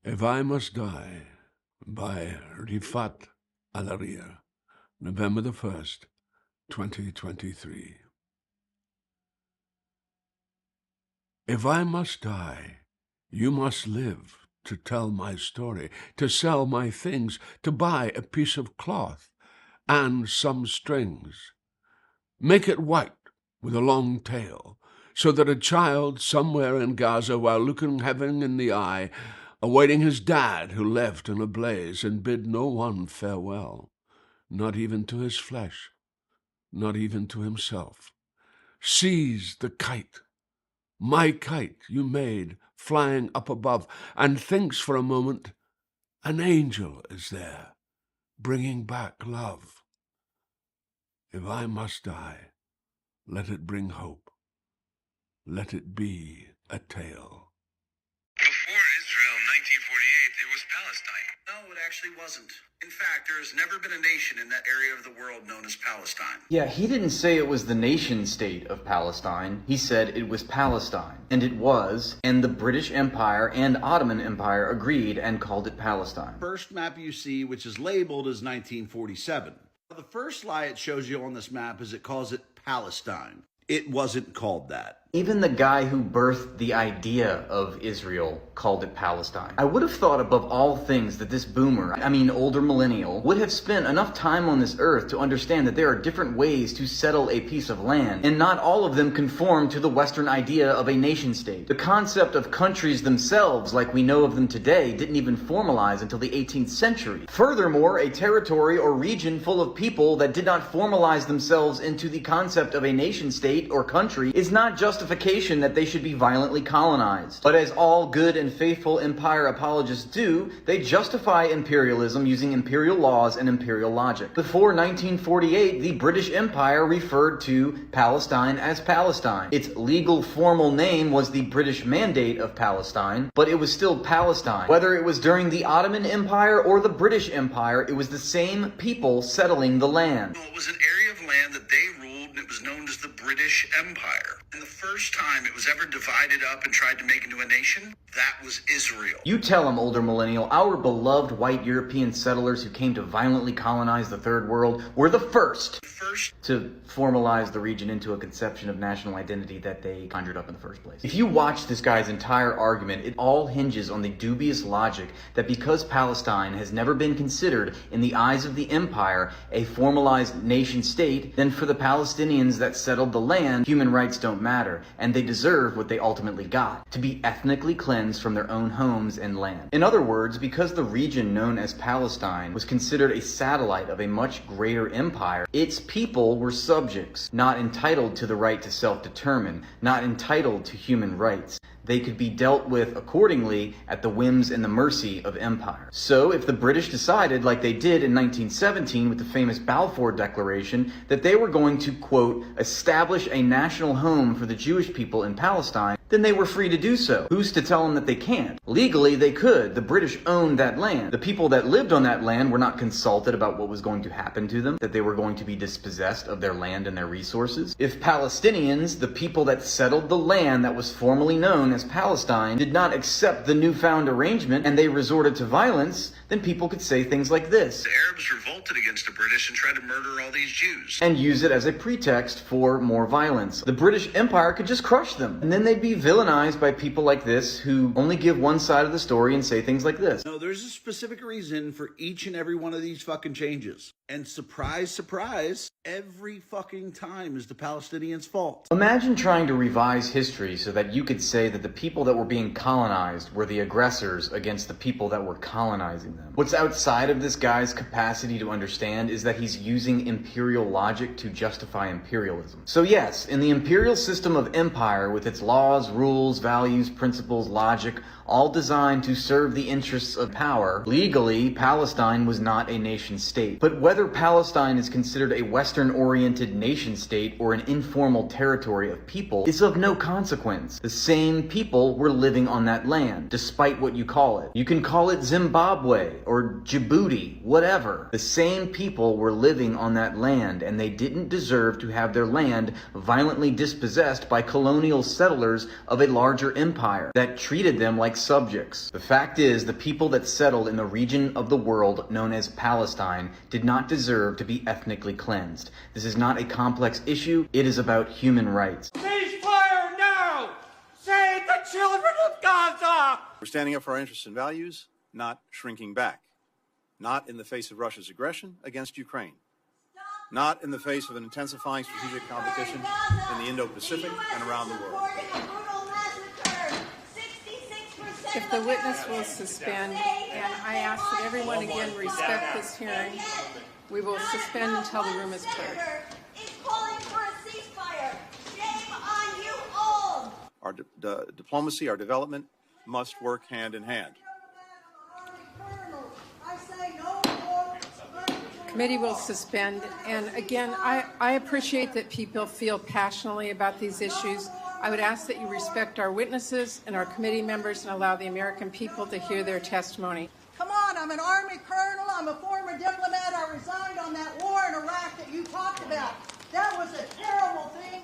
If I Must Die by Rifat Alaria, November the 1st, 2023. If I must die, you must live to tell my story, to sell my things, to buy a piece of cloth and some strings. Make it white with a long tail, so that a child somewhere in Gaza, while looking heaven in the eye, awaiting his dad who left in a blaze and bid no one farewell, not even to his flesh, not even to himself, sees the kite, my kite you made, flying up above, and thinks for a moment an angel is there, bringing back love. If I must die, let it bring hope. Let it be a tale. Before Israel in 1948, it was Palestine. No, it actually wasn't. In fact, there has never been a nation in that area of the world known as Palestine. Yeah, he didn't say it was the nation state of Palestine. He said it was Palestine. And it was, and the British Empire and Ottoman Empire agreed and called it Palestine. First map you see, which is labeled as 1947. The first lie it shows you on this map is it calls it Palestine. It wasn't called that. Even the guy who birthed the idea of Israel called it Palestine. I would have thought above all things that this boomer, older millennial, would have spent enough time on this earth to understand that there are different ways to settle a piece of land, and not all of them conform to the Western idea of a nation state. The concept of countries themselves, like we know of them today, didn't even formalize until the 18th century. Furthermore, a territory or region full of people that did not formalize themselves into the concept of a nation state or country is not justification that they should be violently colonized. But as all good and faithful empire apologists do, they justify imperialism using imperial laws and imperial logic. Before 1948, the British Empire referred to Palestine as Palestine. Its legal formal name was the British Mandate of Palestine, but it was still Palestine. Whether it was during the Ottoman Empire or the British Empire, it was the same people settling the land. Well, it was an area of land that they ruled, and it was known as the British Empire. And the first time it was ever divided up and tried to make into a nation, that was Israel. You tell them, older millennial, our beloved white European settlers who came to violently colonize the Third World were the first to formalize the region into a conception of national identity that they conjured up in the first place. If you watch this guy's entire argument, it all hinges on the dubious logic that because Palestine has never been considered, in the eyes of the empire, a formalized nation state, then for the Palestinians that settled the land, human rights don't matter, and they deserve what they ultimately got, to be ethnically cleansed from their own homes and land. In other words, because the region known as Palestine was considered a satellite of a much greater empire, its people were subjects, not entitled to the right to self-determine, not entitled to human rights. They could be dealt with accordingly at the whims and the mercy of empire. So if the British decided, like they did in 1917 with the famous Balfour Declaration, that they were going to, quote, establish a national home for the Jewish people in Palestine, then they were free to do so. Who's to tell them that they can't? Legally, they could. The British owned that land. The people that lived on that land were not consulted about what was going to happen to them, that they were going to be dispossessed of their land and their resources. If Palestinians, the people that settled the land that was formerly known as Palestine, did not accept the newfound arrangement and they resorted to violence, then people could say things like this. The Arabs revolted against the British and tried to murder all these Jews. And use it as a pretext for more violence. The British Empire could just crush them. And then they'd be villainized by people like this who only give one side of the story and say things like this. No, there's a specific reason for each and every one of these fucking changes. And surprise, surprise, every fucking time is the Palestinians' fault. Imagine trying to revise history so that you could say that the people that were being colonized were the aggressors against the people that were colonizing them. What's outside of this guy's capacity to understand is that he's using imperial logic to justify imperialism. So yes, in the imperial system of empire, with its laws, rules, values, principles, logic, all designed to serve the interests of power, legally, Palestine was not a nation state. But whether Whether Palestine is considered a Western-oriented nation-state or an informal territory of people is of no consequence. The same people were living on that land, despite what you call it. You can call it Zimbabwe or Djibouti, whatever. The same people were living on that land, and they didn't deserve to have their land violently dispossessed by colonial settlers of a larger empire that treated them like subjects. The fact is, the people that settled in the region of the world known as Palestine did not deserve to be ethnically cleansed. This is not a complex issue. It is about human rights. Ceasefire now! Save the children of Gaza! We're standing up for our interests and values, not shrinking back. Not in the face of Russia's aggression against Ukraine. Not in the face of an intensifying strategic competition in the Indo-Pacific and around the world. If the witness will suspend, and I ask that everyone again respect this hearing, we will suspend until the room is cleared. It's calling for a ceasefire. Shame on you all. Our diplomacy, our development must work hand in hand. Committee will suspend, and again, I appreciate that people feel passionately about these issues. I would ask that you respect our witnesses and our committee members and allow the American people to hear their testimony. Come on, I'm an Army colonel, I'm a former diplomat, I resigned on that war in Iraq that you talked about. That was a terrible thing.